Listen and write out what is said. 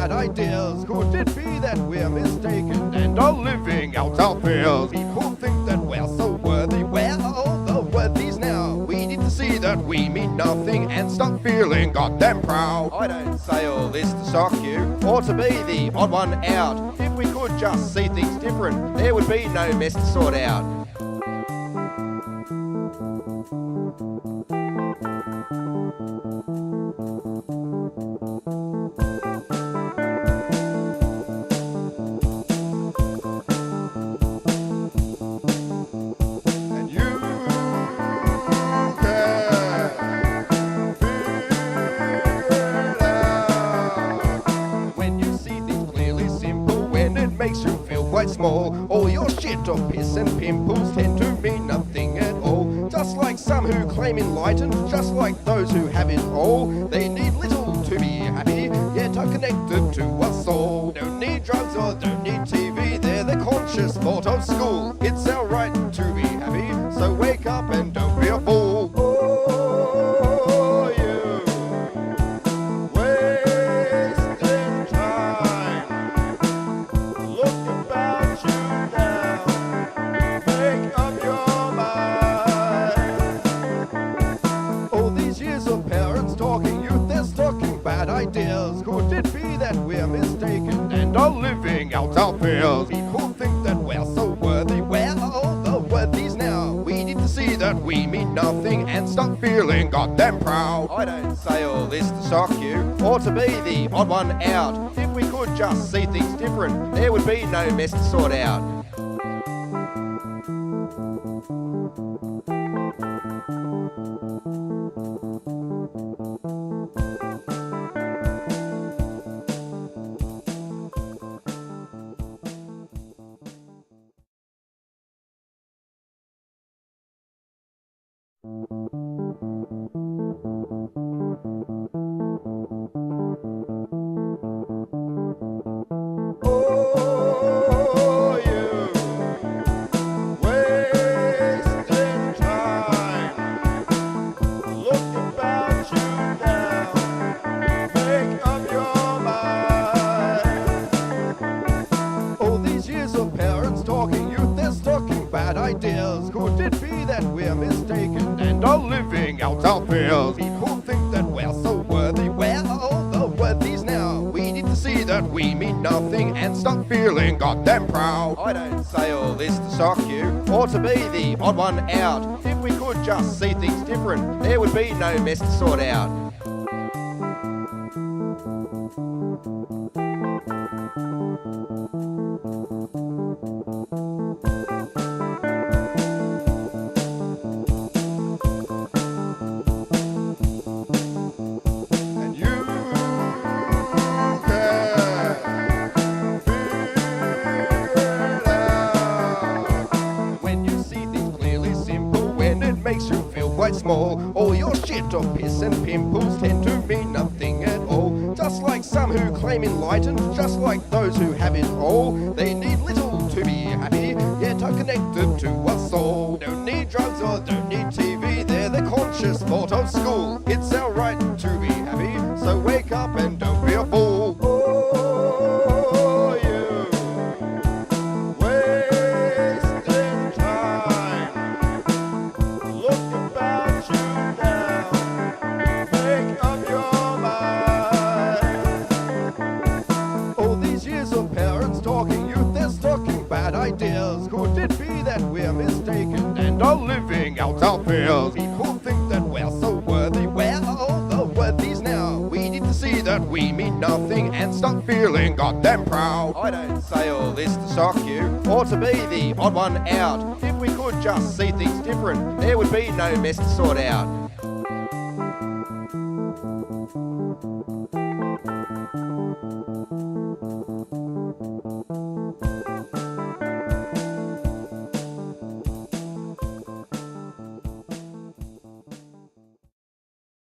Ideas. Could it be that we're mistaken and are living out our fears? People think that we're so worthy. Where are all the worthies now? We need to see that we mean nothing and stop feeling goddamn proud. I don't say all this to shock you or to be the odd one out. If we could just see things different, there would be no mess to sort out. Small. All your shit or piss and pimples tend to mean nothing at all. Just like some who claim enlightened, just like those who have it all. They need little to be happy, yet are connected to us all. Don't need drugs or don't need TV, they're the conscious thought of school. It's our right to be happy, so wake up and don't be a fool. Ideas. Could it be that we're mistaken and are living out our fears? People think that we're so worthy. Where are all the worthies now? We need to see that we mean nothing and stop feeling goddamn proud. I don't say all this to shock you or to be the odd one out. If we could just see things different, there would be no mess to sort out. Ideas. Could it be that we're mistaken and are living out our fears? People think that we're so worthy. Where are all the worthies now? We need to see that we mean nothing and stop feeling goddamn proud. I don't say all this to shock you or to be the odd one out. If we could just see things different, there would be no mess to sort out. Small. All your shit or piss and pimples tend to mean nothing at all. Just like some who claim enlightened, just like those who have it all. They need little to be happy, yet are connected to us all. Don't need drugs or don't need TV, they're the conscious thought of school. It's our right to be happy, so wake up and don't be a fool. Ideas. Could it be that we're mistaken and are living out our fears? People think that we're so worthy. Where are all the worthies now? We need to see that we mean nothing and stop feeling goddamn proud. I don't say all this to shock you or to be the odd one out. If we could just see things different, there would be no mess to sort out.